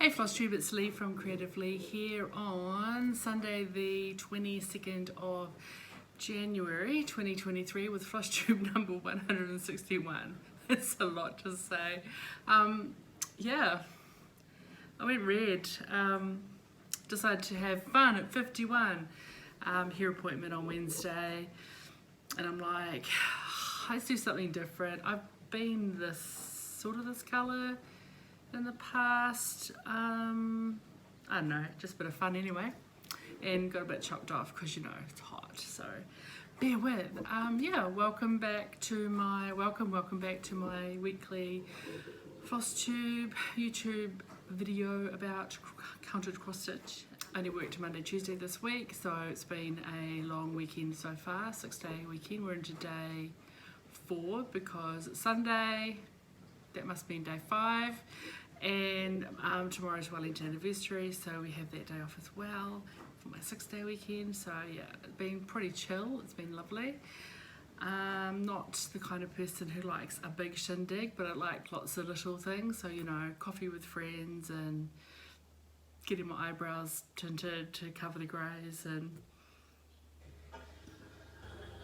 Hey FLOSSTUBE, it's Leigh from Creative Leigh here on Sunday the 22nd of January 2023 with FLOSSTUBE number 161. It's a lot to say. Yeah, I went red, decided to have fun at 51, hair appointment on Wednesday, and I'm like, let's do something different. I've been this colour in the past, I don't know, just a bit of fun anyway, and got a bit chopped off because, you know, it's hot, so bear with. Yeah, welcome back to my weekly FLOSSTUBE YouTube video about counted cross stitch. Only worked Monday, Tuesday this week, so it's been a long weekend so far, 6-day weekend. We're into day 4 because it's Sunday, that must mean day 5. And tomorrow's Wellington anniversary, so we have that day off as well for my 6-day weekend. So yeah, it's been pretty chill, it's been lovely. Not the kind of person who likes a big shindig, but I like lots of little things. So, you know, coffee with friends and getting my eyebrows tinted to cover the greys and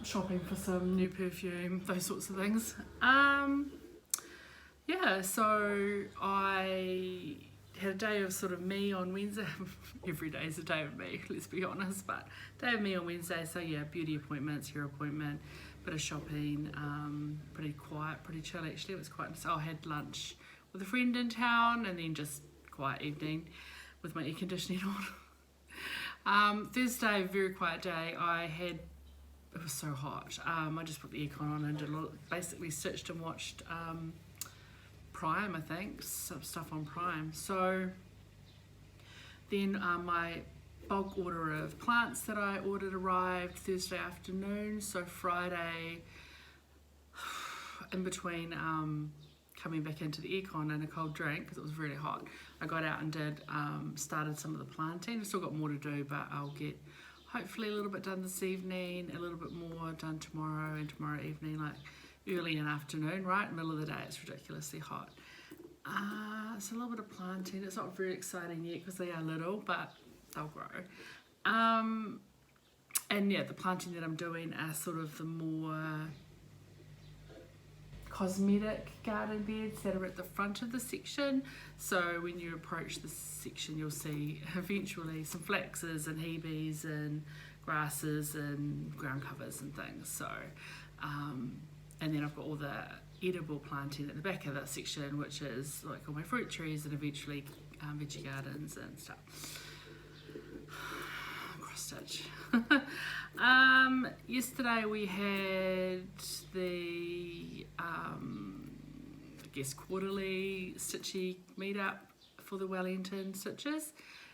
shopping for some new perfume, those sorts of things. Yeah, so I had a day of sort of me on Wednesday. Every day is a day of me, let's be honest, but day of me on Wednesday. So yeah, beauty appointments, hair appointment, bit of shopping, pretty quiet, pretty chill actually. It was quite nice. I had lunch with a friend in town and then just quiet evening with my air conditioning on. Thursday, very quiet day. It was so hot. I just put the aircon on and did basically stitched and watched Prime, I think, some stuff on Prime. So then my bulk order of plants that I ordered arrived Thursday afternoon. So Friday, in between coming back into the aircon and a cold drink because it was really hot, I got out and started some of the planting. I've still got more to do, but I'll get hopefully a little bit done this evening, a little bit more done tomorrow and tomorrow evening, like early in the afternoon, right? Middle of the day, it's ridiculously hot. It's a little bit of planting. It's not very exciting yet because they are little, but they'll grow. And yeah, the planting that I'm doing are sort of the more cosmetic garden beds that are at the front of the section. So when you approach this section, you'll see eventually some flaxes and hebes and grasses and ground covers and things. So and then I've got all the edible planting at the back of that section, which is like all my fruit trees and eventually veggie gardens and stuff. Cross stitch. Yesterday we had the I guess quarterly stitchy meetup for the Wellington stitches.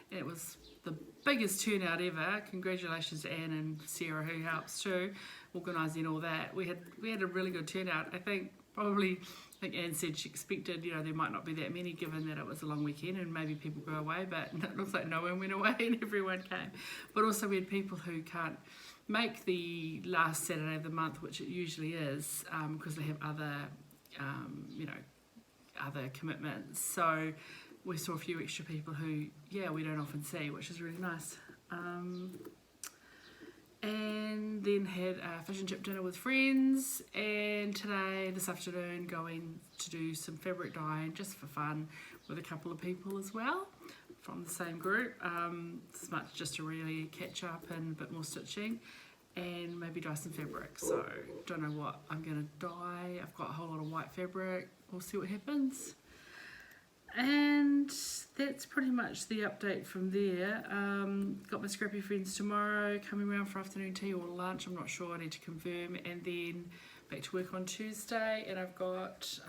It was the biggest turnout ever. Congratulations to Anne and Sarah, who helps too, organising all that. We had a really good turnout. I think Anne said she expected, you know, there might not be that many given that it was a long weekend and maybe people go away, but it looks like no one went away and everyone came. But also we had people who can't make the last Saturday of the month, which it usually is, because they have other, you know, other commitments. So we saw a few extra people who, yeah, we don't often see, which is really nice. And then had a fish and chip dinner with friends, and this afternoon, going to do some fabric dyeing just for fun with a couple of people as well from the same group. It's much just to really catch up and a bit more stitching and maybe dye some fabric. So don't know what I'm going to dye. I've got a whole lot of white fabric. We'll see what happens. And that's pretty much the update from there. Got my scrappy friends tomorrow coming around for afternoon tea or lunch, I'm not sure, I need to confirm, and then back to work on Tuesday. And I've got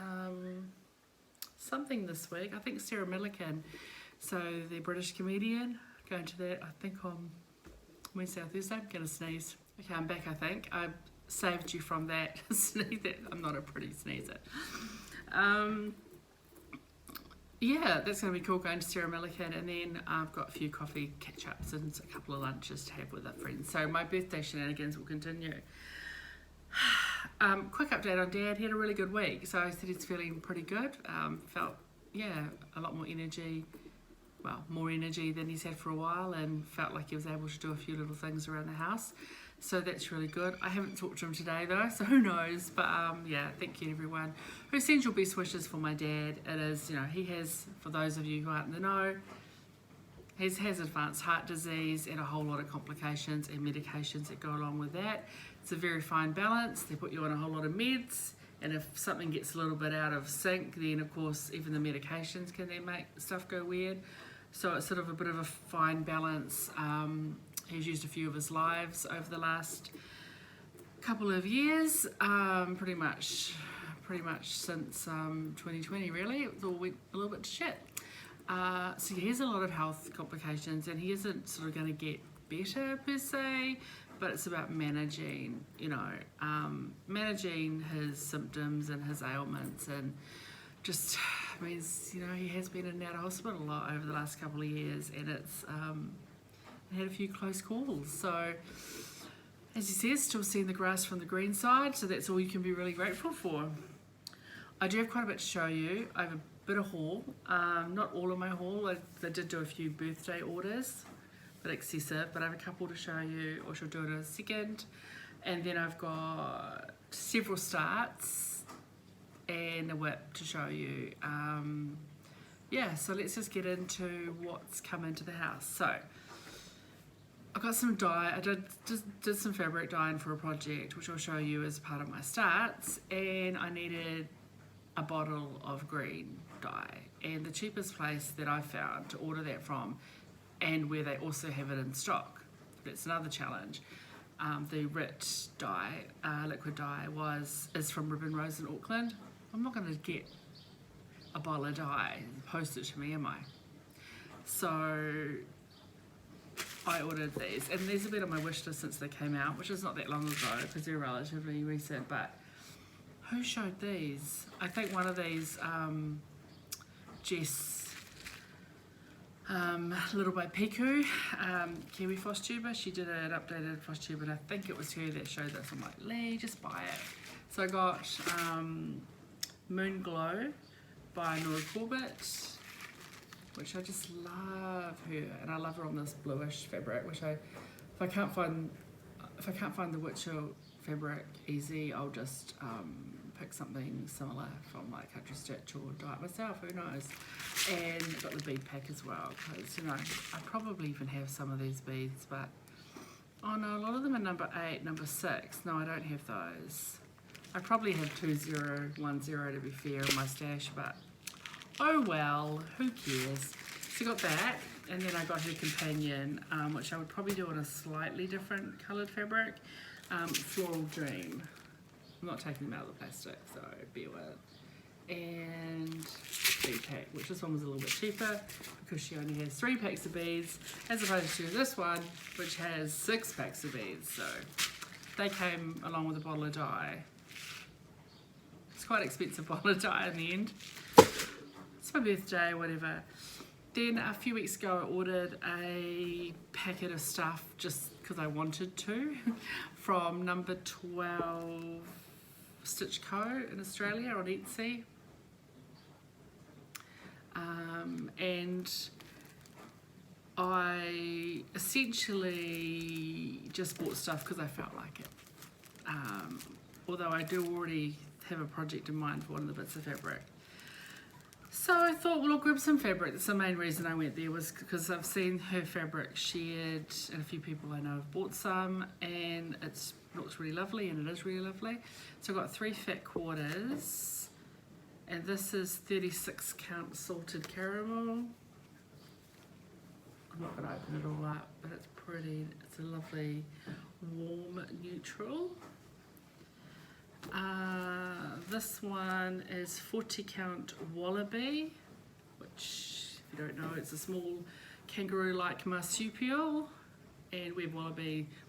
something this week, I think Sarah Millican, so the British comedian, going to that I think on Wednesday or Thursday. I'm going to sneeze. Okay, I'm back I think. I saved you from that sneeze. I'm not a pretty sneezer. Yeah, that's going to be cool, going to Sarah Millican, and then I've got a few coffee catch-ups and a couple of lunches to have with our friends. So my birthday shenanigans will continue. Quick update on Dad. He had a really good week, so I said he's feeling pretty good. Felt, yeah, a lot more energy, well, more energy than he's had for a while, and felt like he was able to do a few little things around the house. So that's really good. I haven't talked to him today though, so who knows. But yeah, thank you everyone who sends your best wishes for my dad. It is, you know, he has, for those of you who aren't in the know, he has advanced heart disease and a whole lot of complications and medications that go along with that. It's a very fine balance. They put you on a whole lot of meds, and if something gets a little bit out of sync, then of course even the medications can then make stuff go weird. So it's sort of a bit of a fine balance. He's used a few of his lives over the last couple of years, pretty much since 2020 really. It all went a little bit to shit. So he has a lot of health complications, and he isn't sort of going to get better per se, but it's about managing, you know, managing his symptoms and his ailments, and just means, you know, he has been in and out of hospital a lot over the last couple of years, and it's had a few close calls. So as he says, still seeing the grass from the green side, so that's all you can be really grateful for. I do have quite a bit to show you. I have a bit of haul, not all of my haul. I did do a few birthday orders, but excessive, but I have a couple to show you, or she'll do it in a second. And then I've got several starts and a whip to show you. Yeah, so let's just get into what's come into the house. So I got some dye. I did some fabric dyeing for a project, which I'll show you as part of my starts, and I needed a bottle of green dye, and the cheapest place that I found to order that from, and where they also have it in stock, that's another challenge. The RIT dye, liquid dye, is from Ribbon Rose in Auckland. I'm not going to get a bottle of dye and post it to me, am I? So I ordered these, and these have been on my wish list since they came out, which is not that long ago because they're relatively recent. But who showed these? I think one of these, Jess, Little by Piku, Kiwi FLOSSTUBE. She did an updated FLOSSTUBE, and I think it was her that showed this. I'm like, Leigh, just buy it. So I got Moon Glow by Nora Corbett, which I just love her, and I love her on this bluish fabric. Which if I can't find the Witcher fabric easy, I'll just pick something similar from like Country Stitch or dye it myself. Who knows? And I got the bead pack as well, because you know I probably even have some of these beads, but oh no, a lot of them are number 8, number 6. No, I don't have those. I probably have 2010 to be fair in my stash, but oh well, who cares? So I got that, and then I got her companion, which I would probably do on a slightly different coloured fabric, Floral Dream. I'm not taking them out of the plastic, so bear with. And bead pack, which this one was a little bit cheaper because she only has 3 packs of beads, as opposed to this one, which has 6 packs of beads. So they came along with a bottle of dye. It's quite expensive bottle of dye in the end. It's my birthday, whatever. Then a few weeks ago I ordered a packet of stuff just because I wanted to from number 12 Stitch Co in Australia on Etsy. And I essentially just bought stuff because I felt like it. Although I do already have a project in mind for one of the bits of fabric. So I thought, well, I'll grab some fabric. That's the main reason I went there, was because I've seen her fabric shared, and a few people I know have bought some, and it looks really lovely, and it is really lovely. So I've got 3 fat quarters, and this is 36 count salted caramel. I'm not going to open it all up, but it's pretty. It's a lovely warm neutral. This one is 40 count wallaby, which, if you don't know, it's a small kangaroo-like marsupial. And we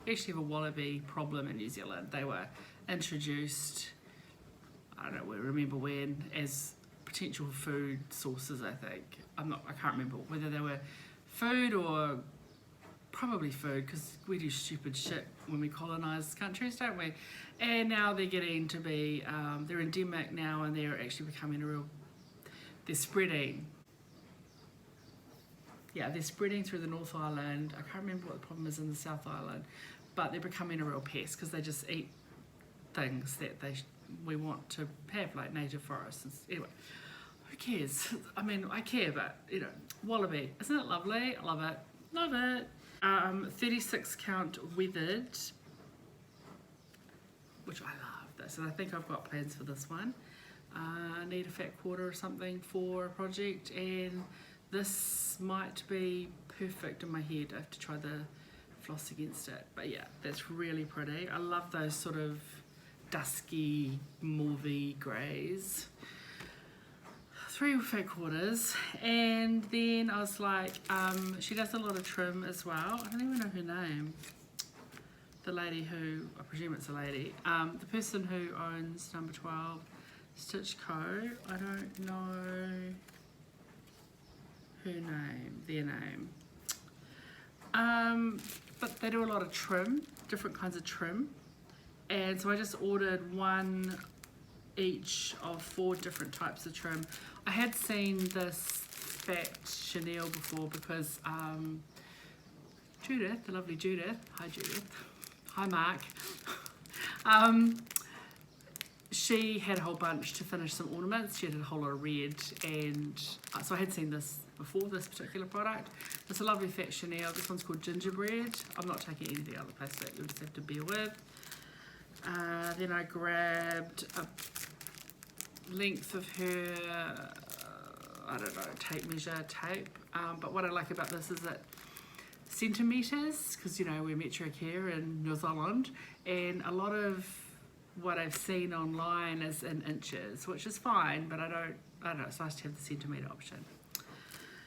actually have a wallaby problem in New Zealand. They were introduced, I don't know, remember when, as potential food sources, I think. I can't remember whether they were food or probably food, because we do stupid shit when we colonise countries, don't we? And now they're getting to be, they're endemic now, and they're actually becoming they're spreading. yeah, they're spreading through the North Island. I can't remember what the problem is in the South Island, but they're becoming a real pest because they just eat things that we want to have, like native forests. Anyway, who cares? I mean, I care, but you know, wallaby, isn't it lovely? I love it, love it. 36 count weathered, which I love this, and I think I've got plans for this one. I need a fat quarter or something for a project, and this might be perfect in my head. I have to try the floss against it, but yeah, that's really pretty. I love those sort of dusky mauvey greys. 3 fat quarters, and then I was like, she does a lot of trim as well. I don't even know her name. The lady who, I presume it's a lady, the person who owns number 12 Stitch Co. I don't know her name, their name. But they do a lot of trim, different kinds of trim. And so I just ordered one each of 4 different types of trim. I had seen this fat chenille before because Judith, the lovely Judith, hi Judith, hi Mark, she had a whole bunch to finish some ornaments. She had a whole lot of red, and so I had seen this before, this particular product. It's a lovely fat chenille. This one's called Gingerbread. I'm not taking anything out of the plastic, you'll just have to bear with. Then I grabbed a length of her, I don't know, tape measure tape. But what I like about this is that centimetres, because you know we're metric here in New Zealand, and a lot of what I've seen online is in inches, which is fine, but I don't know, it's nice to have the centimetre option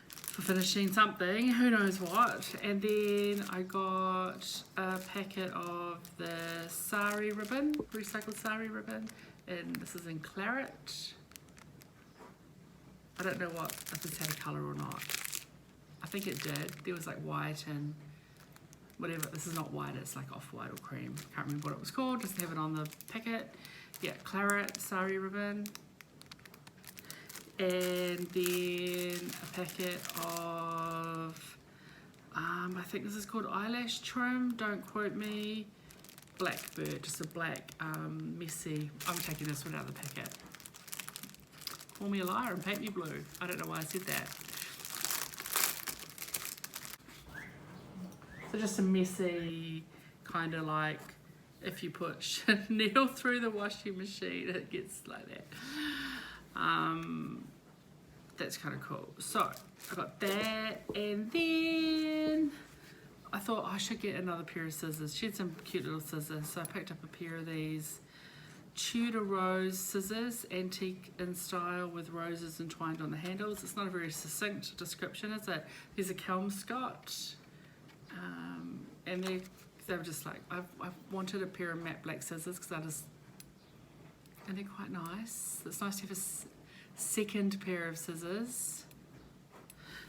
for finishing something, who knows what. And then I got a packet of the sari ribbon, recycled sari ribbon, and this is in claret. I don't know if this had a colour or not. I think it did. There was like white and whatever. This is not white, it's like off-white or cream. Can't remember what it was called, just have it on the packet. Yeah, claret sari ribbon. And then a packet of, I think this is called eyelash trim, don't quote me. Blackbird, just a black, messy. I'm taking this one out of the packet. Call me a liar and paint me blue. I don't know why I said that. So just a messy, kind of like if you put Chanel through the washing machine, it gets like that. That's kind of cool. So I got that, and then I thought I should get another pair of scissors. She had some cute little scissors, so I picked up a pair of these Tudor rose scissors, antique in style with roses entwined on the handles. It's not a very succinct description, is it? These are Kelmscott, and they were just like, I've wanted a pair of matte black scissors because and they're quite nice. It's nice to have a second pair of scissors.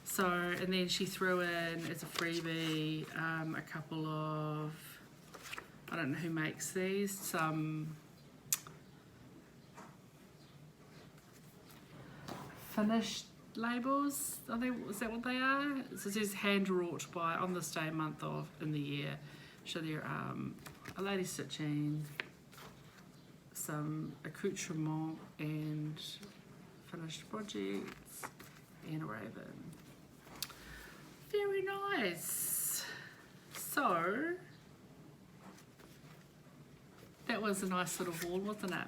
So, and then she threw in as a freebie a couple of, I don't know who makes these, some finished labels. Is that what they are? So it says hand wrought by on this day, month of, in the year. So they're a lady stitching, some accoutrement and finished projects, and a raven. Very nice. So that was a nice little haul, wasn't it?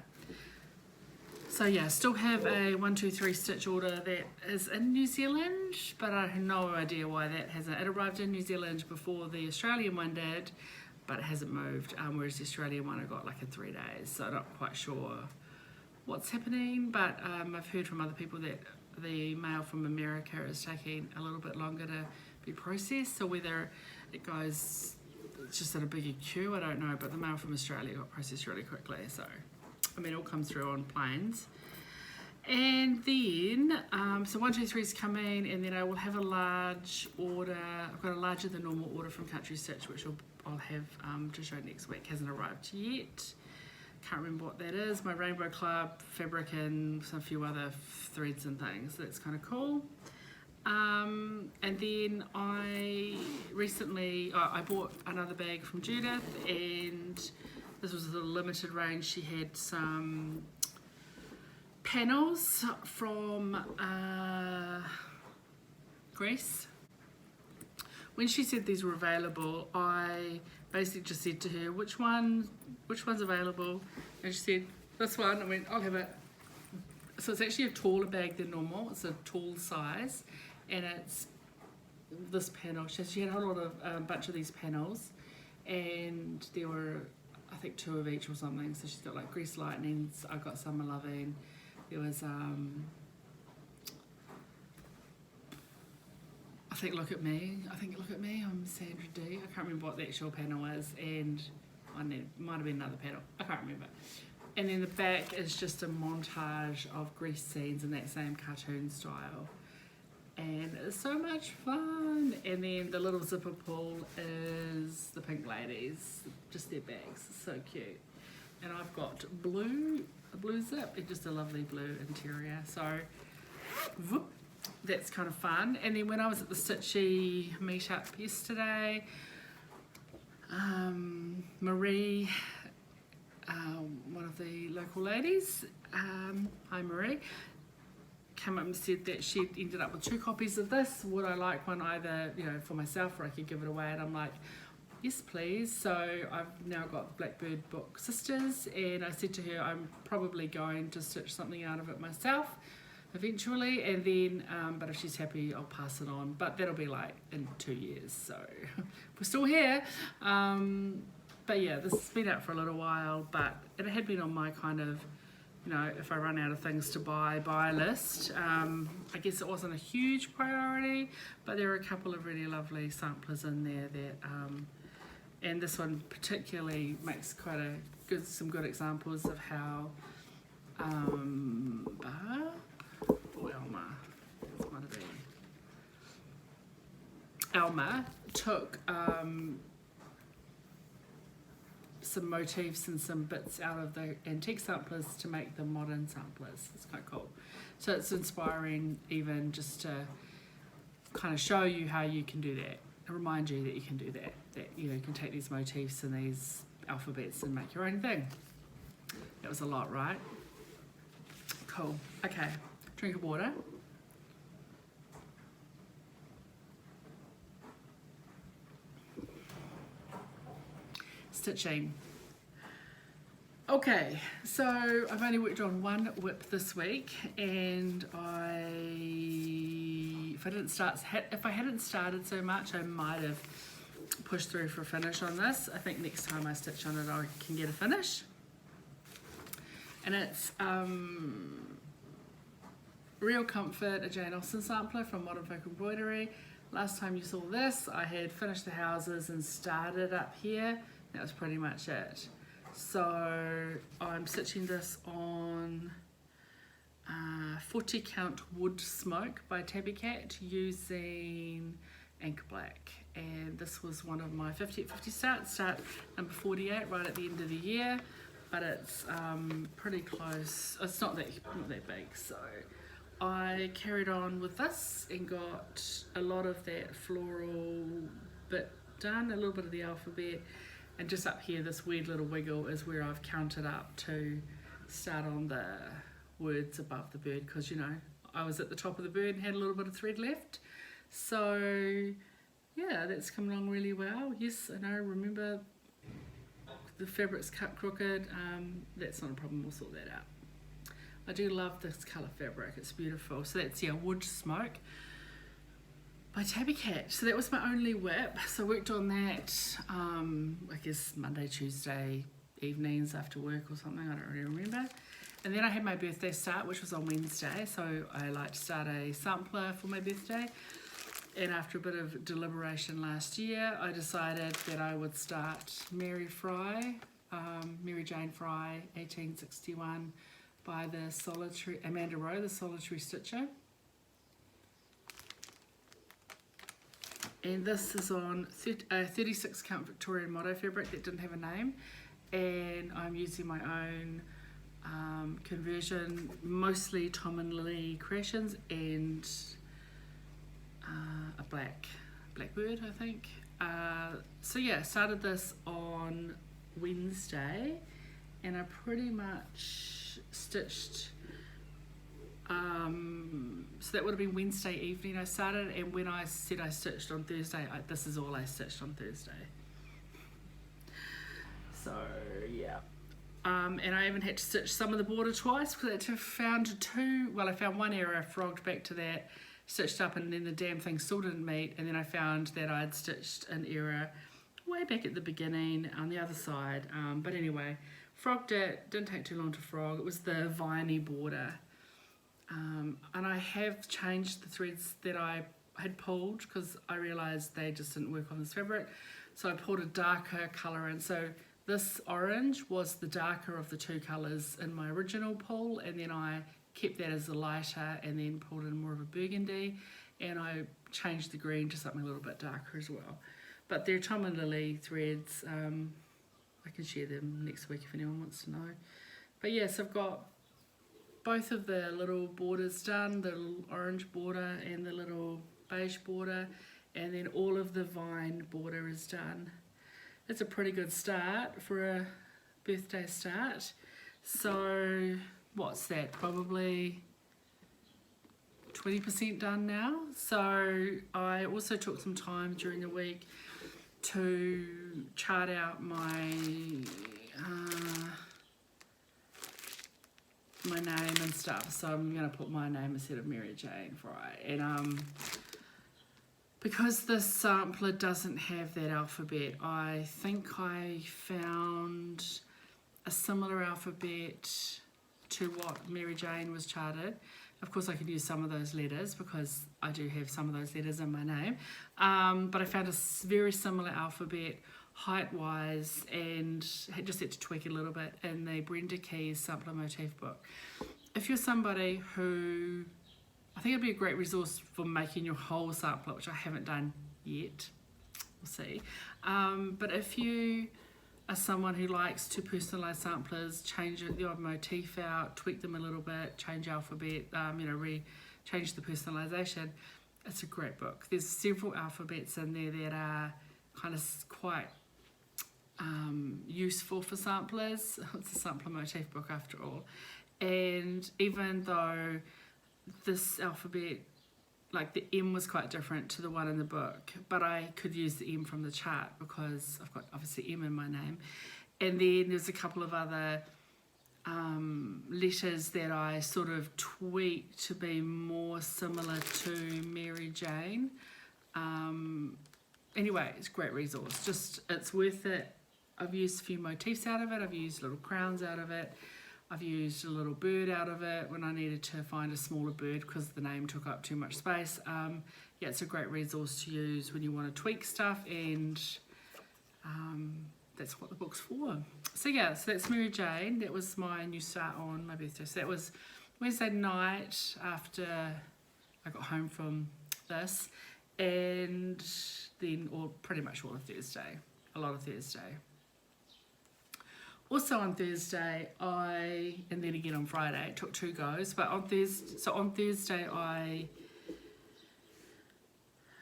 So yeah, still have a 1, 2, 3 stitch order that is in New Zealand, but I have no idea why that hasn't. It arrived in New Zealand before the Australian one did, but it hasn't moved, whereas the Australian one I got like in 3 days, so I'm not quite sure what's happening, but I've heard from other people that the mail from America is taking a little bit longer to be processed, so whether it goes, it's just at a bigger queue, I don't know, but the mail from Australia got processed really quickly, so I mean, it all comes through on planes. And then, so 1, 2, 3's coming, and then I will have a large order. I've got a larger than normal order from Country Stitch, which I'll have to show next week. Hasn't arrived yet. Can't remember what that is. My Rainbow Club fabric and some few other threads and things. That's kind of cool. And then I recently, I bought another bag from Judith, and this was a limited range. She had some panels from Greece. When she said these were available, I basically just said to her, which one's available? And she said, this one. I went, I'll have it. So it's actually a taller bag than normal. It's a tall size, and it's this panel. She had a whole lot of a bunch of these panels, and there were, I think, 2 of each or something. So she's got like Grease Lightnings. I got Summer Loving. There was I think Look at Me. I'm Sandra D. I can't remember what the actual panel is, and might have been another panel. I can't remember. And then the back is just a montage of Grease scenes in that same cartoon style. And it's so much fun. And then the little zipper pull is the Pink Ladies, just their bags. It's so cute. And I've got a blue zip and just a lovely blue interior. So whoop, that's kind of fun. And then when I was at the Stitchy meetup yesterday, Marie, one of the local ladies, hi Marie, came up and said that she'd ended up with 2 copies of this. Would I like one either, for myself, or I could give it away? And I'm like, yes please. So I've now got Blackbird Book Sisters, and I said to her I'm probably going to stitch something out of it myself eventually, and then but if she's happy I'll pass it on, but that'll be like in 2 years, so we're still here. But yeah, this has been out for a little while, but it had been on my kind of, if I run out of things to buy list. I guess it wasn't a huge priority, but there were a couple of really lovely samplers in there that, and this one particularly makes quite some good examples of how Barb or Elma, it's one of the, Elma took some motifs and some bits out of the antique samplers to make the modern samplers. It's quite cool. So it's inspiring, even just to kind of show you how you can do that, and remind you that you can do that, you can take these motifs and these alphabets and make your own thing. That was a lot, right? Cool. Okay, drink of water. Stitching. Okay, so I've only worked on one whip this week, and if I hadn't started so much, I might have pushed through for a finish on this. I think next time I stitch on it, I can get a finish. And it's Real Comfort, a Jane Austen sampler from Modern Folk Embroidery. Last time you saw this, I had finished the houses and started up here. That was pretty much it. So I'm stitching this on 40 count Woodsmoke by TabbyCat using ink black, and this was one of my 50/50 start number 48 right at the end of the year, but it's pretty close. It's not that big, so I carried on with this and got a lot of that floral bit done, a little bit of the alphabet. And just up here, this weird little wiggle is where I've counted up to start on the words above the bird, because I was at the top of the bird and had a little bit of thread left. So yeah, that's come along really well. Yes, I know, remember the fabric's cut crooked. That's not a problem, we'll sort that out. I do love this colour fabric, it's beautiful. So that's, Woodsmoke by TabbyCat. So that was my only whip. So I worked on that, I guess Monday, Tuesday evenings after work or something, I don't really remember. And then I had my birthday start, which was on Wednesday. So I like to start a sampler for my birthday. And after a bit of deliberation last year, I decided that I would start Mary Jane Fry, 1861, by the solitary, Amanda Rowe, the Solitary Stitcher. And this is on 36 count Victorian motto fabric that didn't have a name, and I'm using my own conversion, mostly Tom and Lily Créations and a blackbird, I think. So yeah, started this on Wednesday, and I pretty much stitched, so that would have been Wednesday evening I started, and when I said I stitched on Thursday, this is all I stitched on Thursday. So yeah. And I even had to stitch some of the border twice because I found I found one error, frogged back to that, stitched up, and then the damn thing still didn't meet, and then I found that I'd stitched an error way back at the beginning on the other side. But anyway, frogged it, didn't take too long to frog. It was the viney border. And I have changed the threads that I had pulled because I realised they just didn't work on this fabric. So I pulled a darker colour in. So this orange was the darker of the two colours in my original pull, and then I kept that as a lighter and then pulled in more of a burgundy, and I changed the green to something a little bit darker as well. But they're Tom and Lily threads. I can share them next week if anyone wants to know. But yes, I've got both of the little borders done, the little orange border and the little beige border, and then all of the vine border is done. It's a pretty good start for a birthday start. So what's that, probably 20% done now. So I also took some time during the week to chart out my my name and stuff. So I'm going to put my name instead of Mary Jane Fry. And because this sampler doesn't have that alphabet, I think I found a similar alphabet to what Mary Jane was charted. Of course I could use some of those letters because I do have some of those letters in my name. But I found a very similar alphabet height-wise, and just had to tweak it a little bit in the Brenda Keyes Sampler Motif book. If you're somebody who, I think it'd be a great resource for making your whole sampler, which I haven't done yet, we'll see. But if you are someone who likes to personalise samplers, change the odd motif out, tweak them a little bit, change alphabet, change the personalisation, it's a great book. There's several alphabets in there that are kind of quite useful for samplers. It's a sampler motif book after all. And even though this alphabet, like the M was quite different to the one in the book, but I could use the M from the chart because I've got obviously M in my name. And then there's a couple of other letters that I sort of tweaked to be more similar to Mary Jane. Anyway, it's a great resource. Just, it's worth it. I've used a few motifs out of it. I've used little crowns out of it. I've used a little bird out of it when I needed to find a smaller bird because the name took up too much space. Yeah, it's a great resource to use when you want to tweak stuff, and that's what the book's for. So yeah, so that's Mary Jane. That was my new start on my birthday. So that was Wednesday night after I got home from this, and then pretty much all of Thursday, a lot of Thursday. Also on Thursday, and then again on Friday, it took 2 goes, but on Thursday I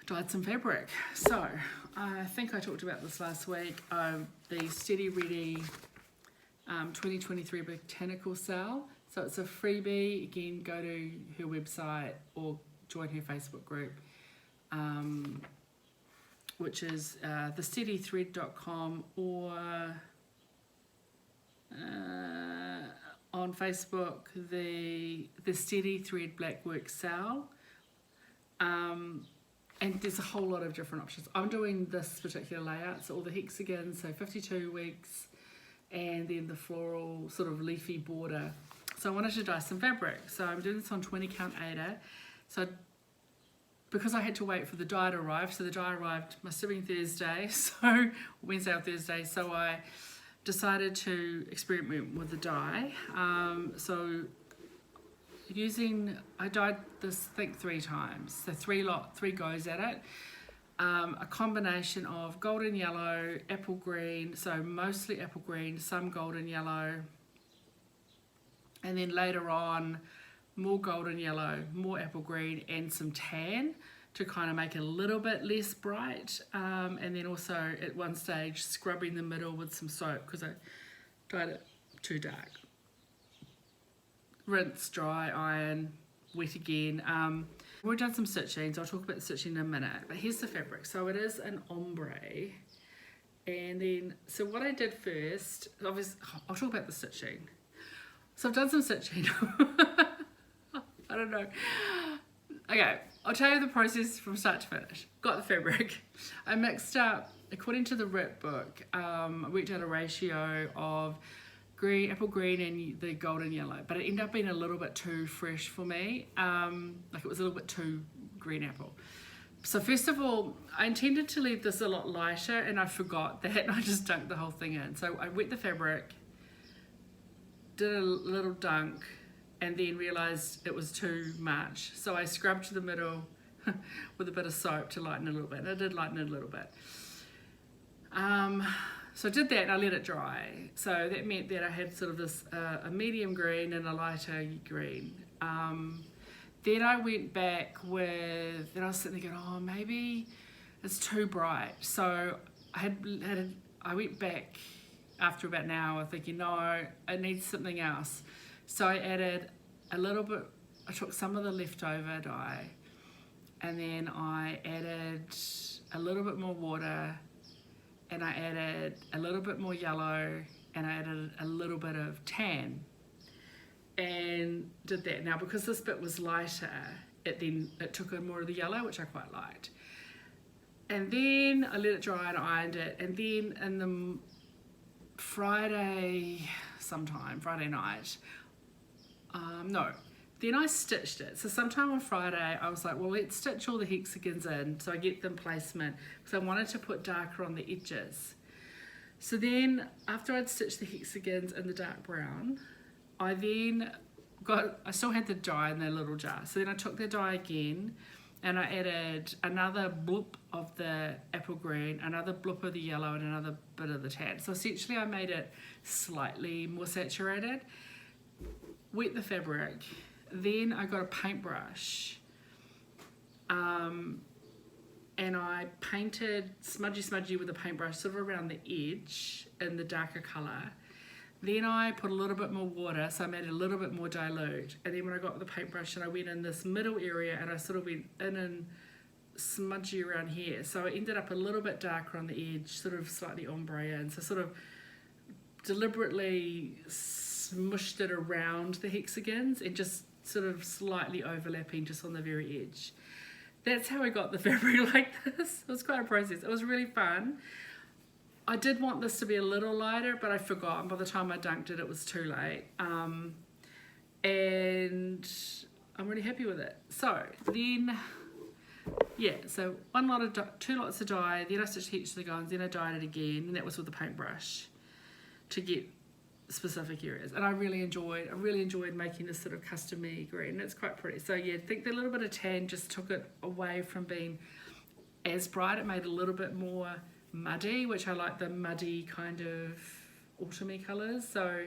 dyed some fabric. So I think I talked about this last week, the Steady Ready 2023 Botanical sale. So it's a freebie. Again, go to her website or join her Facebook group, which is thesteadythread.com, or on Facebook, the Steady Thread Blackwork sale. And there's a whole lot of different options. I'm doing this particular layout, so all the hexagons, so 52 weeks, and then the floral sort of leafy border. So I wanted to dye some fabric. So I'm doing this on 20 count Aida. So because I had to wait for the dye to arrive, so the dye arrived, must have been Thursday, so Wednesday or Thursday, so I decided to experiment with the dye. So I dyed this, I think 3 times, so 3 goes at it. A combination of golden yellow, apple green, so mostly apple green, some golden yellow, and then later on more golden yellow, more apple green, and some tan. to kind of make it a little bit less bright, and then also at one stage scrubbing the middle with some soap because I dyed it too dark. Rinse, dry, iron, wet again. We've done some stitching, so I'll talk about the stitching in a minute, but here's the fabric. So it is an ombre, and then, so what I did first, obviously, I'll talk about the stitching. So I've done some stitching. I don't know. Okay, I'll tell you the process from start to finish. Got the fabric. I mixed up, according to the RIP book, I worked out a ratio of green, apple green and the golden yellow, but it ended up being a little bit too fresh for me. Like it was a little bit too green apple. So first of all, I intended to leave this a lot lighter and I forgot that and I just dunked the whole thing in. So I wet the fabric, did a little dunk, and then realised it was too much. So I scrubbed the middle with a bit of soap to lighten it a little bit. And I did lighten it a little bit. So I did that and I let it dry. So that meant that I had sort of this a medium green and a lighter green. Then I went back with, and I was sitting there going, oh, maybe it's too bright. So I went back after about an hour thinking, no, it needs something else. So I added a little bit, I took some of the leftover dye and then I added a little bit more water and I added a little bit more yellow and I added a little bit of tan and did that. Now because this bit was lighter, it took on more of the yellow, which I quite liked. And then I let it dry and ironed it, and then in the Friday night, then I stitched it. So sometime on Friday I was like, well, let's stitch all the hexagons in so I get them placement, because I wanted to put darker on the edges. So then after I'd stitched the hexagons in the dark brown, I still had the dye in the little jar, so then I took the dye again and I added another bloop of the apple green, another bloop of the yellow and another bit of the tan. So essentially I made it slightly more saturated. Wet the fabric, then I got a paintbrush and I painted smudgy with a paintbrush sort of around the edge in the darker colour. Then I put a little bit more water, so I made it a little bit more dilute. And then when I got the paintbrush and I went in this middle area and I sort of went in and smudgy around here. So it ended up a little bit darker on the edge, sort of slightly ombre in. So sort of deliberately smushed it around the hexagons and just sort of slightly overlapping just on the very edge. That's how I got the fabric like this. It was quite a process. It was really fun. I did want this to be a little lighter, but I forgot, and by the time I dunked it, it was too late. And I'm really happy with it. So then, yeah, so two lots of dye, then I stitched hexagons, then I dyed it again, and that was with the paintbrush to get specific areas. And I really enjoyed making this sort of custom-y green. It's quite pretty. So yeah, I think the little bit of tan just took it away from being as bright. It made it a little bit more muddy, which I like the muddy kind of autumny colours. So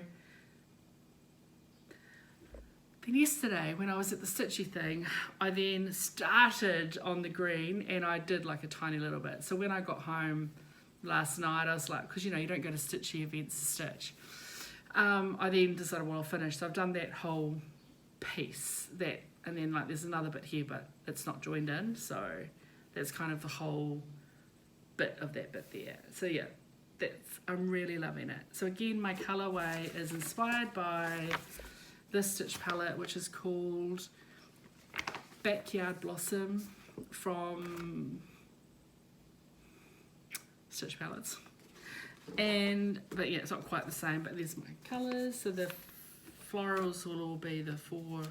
then yesterday when I was at the stitchy thing, I then started on the green and I did like a tiny little bit. So when I got home last night, I was like, because you know you don't go to stitchy events to stitch, I then decided, well, I'll finish. So I've done that whole piece, and then like there's another bit here but it's not joined in, so that's kind of the whole bit of that bit there. So yeah, I'm really loving it. So again, my colorway is inspired by this stitch palette, which is called Backyard Blossom from Stitch Palettes. But yeah, it's not quite the same, but there's my colors. So the florals will all be the 4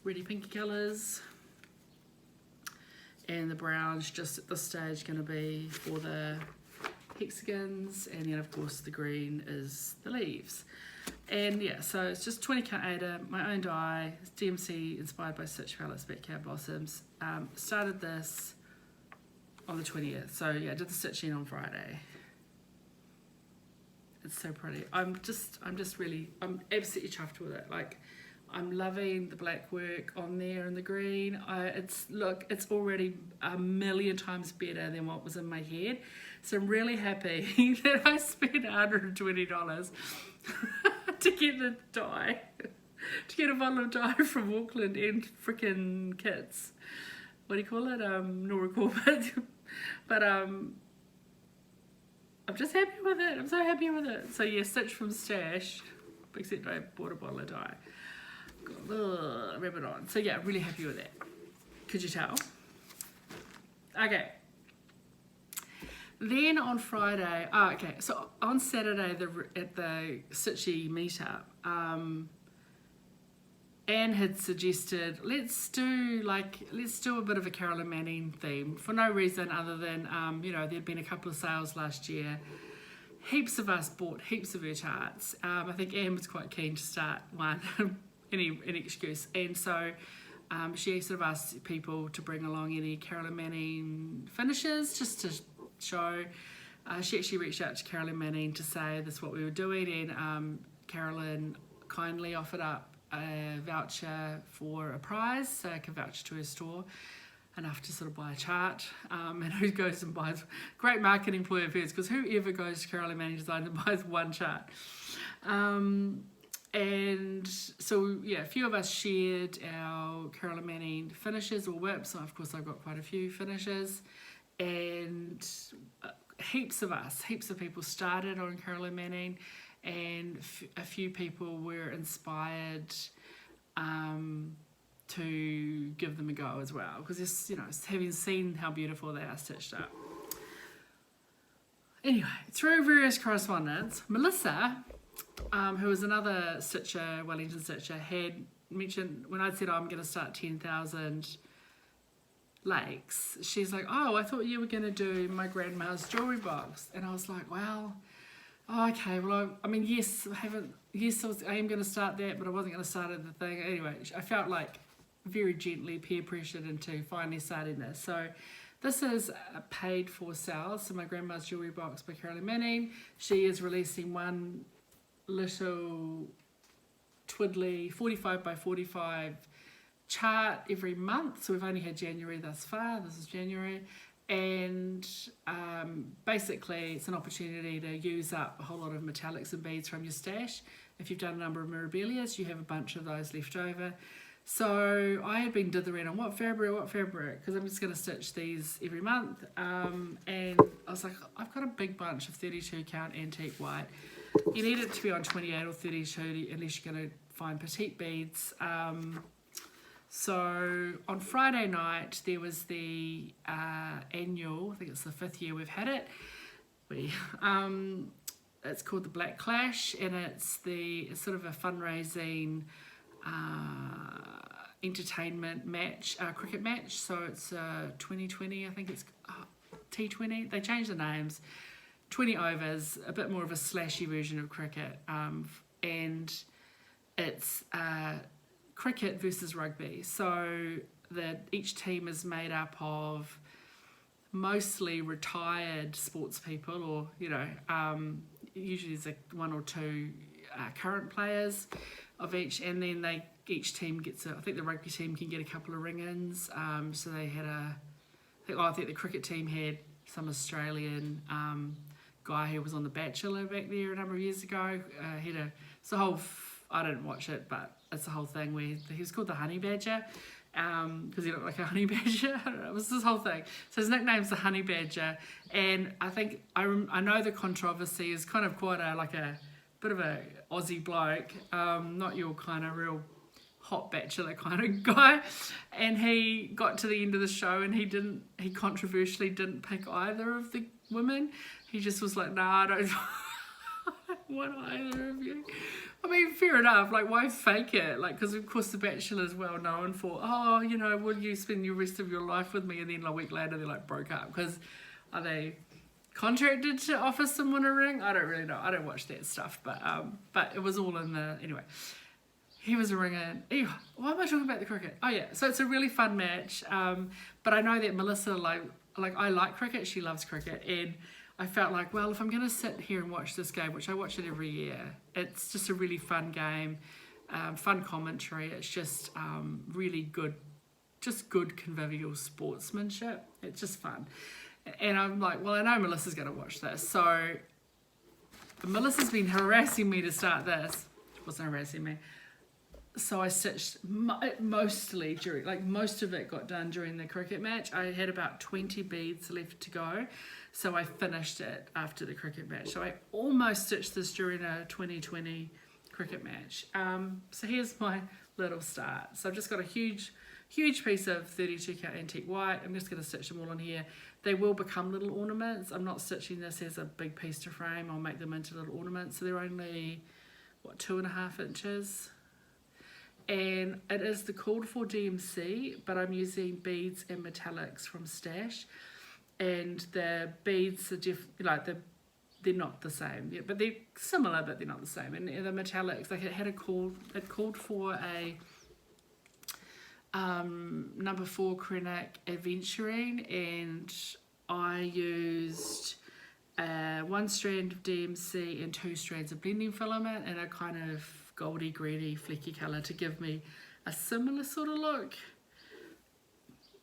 reddy pinky colors, and the brown's just at this stage going to be for the hexagons, and then of course the green is the leaves. And yeah, so it's just 20 count Aida, my own dye, DMC inspired by Stitch Palettes, Backyard Blossoms. Started this on the 20th, so yeah, I did the stitching on Friday. It's so pretty. I'm absolutely chuffed with it. Like, I'm loving the black work on there and the green. It's already a million times better than what was in my head. So I'm really happy that I spent $120 to get the dye, to get a bottle of dye from Auckland and frickin' kits. What do you call it? No recall, but I'm just happy with it. I'm so happy with it. So yeah, stitch from stash, except I bought a bottle of dye. Rub it on. So yeah, really happy with that. Could you tell? Okay. Then on Friday, so on Saturday at the Stitchy meetup, Anne had suggested let's do a bit of a Carolyn Manning theme for no reason other than there'd been a couple of sales last year. Heaps of us bought heaps of her charts. I think Anne was quite keen to start one, any excuse, and so she sort of asked people to bring along any Carolyn Manning finishes just to show. She actually reached out to Carolyn Manning to say this is what we were doing, and Carolyn kindly offered up a voucher for a prize, so I could voucher to her store enough to sort of buy a chart, and who goes and buys, great marketing ploy of hers, because whoever goes to Carolyn Manning Designs and buys one chart. And so yeah, a few of us shared our Carolyn Manning finishes or whips, so of course I've got quite a few finishes, and heaps of people started on Carolyn Manning, and a few people were inspired to give them a go as well, because it's, having seen how beautiful they are stitched up. Anyway, through various correspondence, Melissa, who was another stitcher, Wellington stitcher, had mentioned when I said I'm going to start 10,000 lakes, she's like, oh, I thought you were going to do my grandma's jewellery box. And I was like, well, okay, well, I mean, yes, I am going to start that, but I wasn't going to start at the thing. Anyway, I felt like very gently peer pressured into finally starting this. So this is a paid for sale. So my grandma's jewellery box by Carolyn Manning. She is releasing one little twiddly 45 by 45 chart every month. So we've only had January thus far. This is January. And basically it's an opportunity to use up a whole lot of metallics and beads from your stash. If you've done a number of mirabilias, you have a bunch of those left over. So I had been dithering on what fabric, because I'm just going to stitch these every month. And I was like, I've got a big bunch of 32 count antique white. You need it to be on 28 or 32 unless you're going to find petite beads. So on Friday night there was the annual, I think it's the 5th year we've had it. It's called the Black Clash, and it's sort of a fundraising entertainment match, cricket match. So it's 2020, I think it's T20. They changed the names. 20 overs, a bit more of a slashy version of cricket, and it's cricket versus rugby. So that each team is made up of mostly retired sports people, or usually there's one or two current players of each, and then each team gets I think the rugby team can get a couple of ring-ins. So they had I think the cricket team had some Australian guy who was on The Bachelor back there a number of years ago. It's a whole, I didn't watch it, but it's the whole thing where he was called the Honey Badger, because he looked like a honey badger. I don't know, it was this whole thing. So his nickname's the Honey Badger, and I think I know the controversy is kind of quite a bit of a Aussie bloke, not your kind of real hot bachelor kind of guy, and he got to the end of the show and he controversially didn't pick either of the women. He just was like, nah, I don't want either of you. I mean, fair enough, like, why fake it? Like, because of course The Bachelor is well known for, will you spend the rest of your life with me? And then a week later they broke up, because are they contracted to offer someone a ring? I don't really know. I don't watch that stuff, but it was all in the, anyway. He was a ringer. Anyway, why am I talking about the cricket? Oh yeah, so it's a really fun match. But I know that Melissa, I like cricket, she loves cricket, and I felt like, well, if I'm going to sit here and watch this game, which I watch it every year, it's just a really fun game. fun commentary. It's just really good, just good convivial sportsmanship. It's just fun. And I'm like, well, I know Melissa's going to watch this. So Melissa's been harassing me to start this. She wasn't harassing me. So I stitched mostly during, like most of it got done during the cricket match. I had about 20 beads left to go. So I finished it after the cricket match. So I almost stitched this during a 2020 cricket match. So here's my little start. So I've just got a huge piece of 32 count antique white. I'm just going to stitch them all on here. They will become little ornaments. I'm not stitching this as a big piece to frame. I'll make them into little ornaments. So they're only, what, 2.5 inches. And it is the called for DMC, but I'm using beads and metallics from Stash. And the beads are they're not the same, yeah, but they're similar, but they're not the same. And the metallics, like it called for a number 4 Krennic Adventuring, and I used 1 strand of DMC and 2 strands of blending filament and a kind of goldy, greeny, flecky colour to give me a similar sort of look.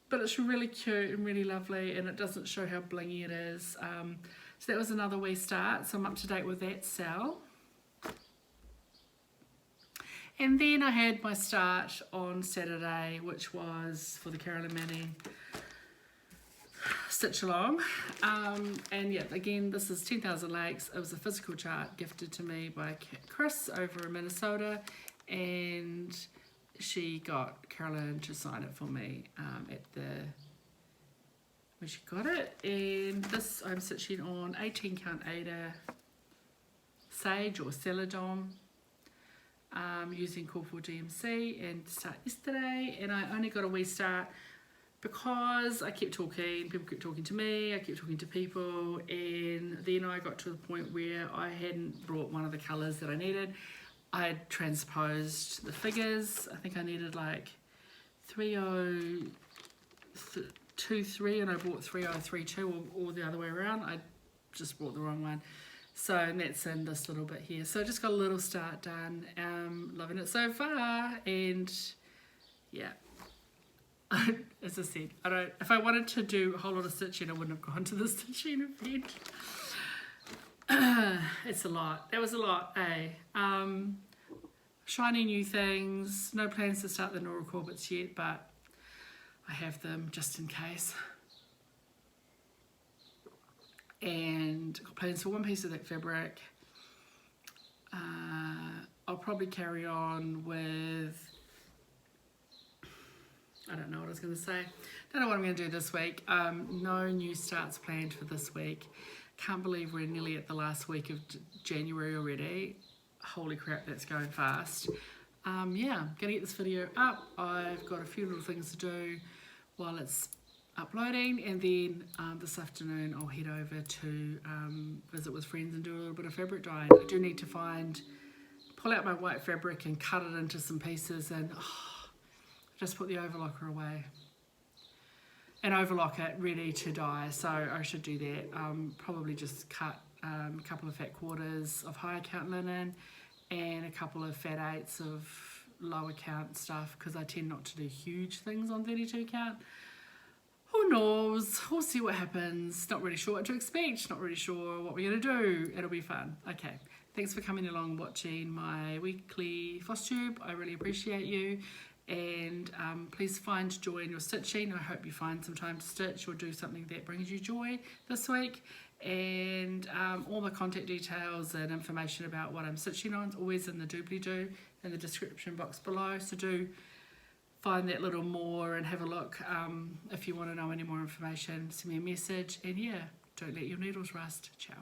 But it's really cute and really lovely, and it doesn't show how blingy it is. So that was another wee start, so I'm up to date with that cell. And then I had my start on Saturday, which was for the Carolyn Manning Stitch Along. And yeah, again, this is 10,000 Lakes. It was a physical chart gifted to me by Chris over in Minnesota, and she got Carolyn to sign it for me at the where she got it. And this I'm stitching on 18 count Aida Sage or Celadon, using Call for DMC, and start yesterday. And I only got a wee start because I kept talking, people kept talking to me, I kept talking to people, and then I got to the point where I hadn't brought one of the colours that I needed. I had transposed the figures. I think I needed like 3023 and I bought 3032 or the other way around. I just bought the wrong one. So, and that's in this little bit here. So I just got a little start done. Loving it so far, and yeah. As I said, if I wanted to do a whole lot of stitching, I wouldn't have gone to the stitching event. It's a lot. That was a lot, eh? Shiny new things. No plans to start the Nora Corbett's yet, but I have them just in case. And got plans for one piece of that fabric. I'll probably carry on with, I don't know what I was going to say. Don't know what I'm going to do this week. No new starts planned for this week. Can't believe we're nearly at the last week of January already. Holy crap, that's going fast. Yeah, I'm going to get this video up. I've got a few little things to do while it's uploading, and then this afternoon I'll head over to visit with friends and do a little bit of fabric dyeing. I do need to pull out my white fabric and cut it into some pieces, and just put the overlocker away and overlock it ready to dye. So I should do that. Probably just cut a couple of fat quarters of higher count linen and a couple of fat 8s of lower count stuff, because I tend not to do huge things on 32 count. Who knows? We'll see what happens. Not really sure what to expect. Not really sure what we're going to do. It'll be fun. Okay. Thanks for coming along watching my weekly FLOSSTUBE. I really appreciate you. And please find joy in your stitching. I hope you find some time to stitch or do something that brings you joy this week. And all the contact details and information about what I'm stitching on is always in the doobly-doo in the description box below. So do find that little more and have a look. If you want to know any more information, send me a message. And yeah, don't let your needles rust. Ciao.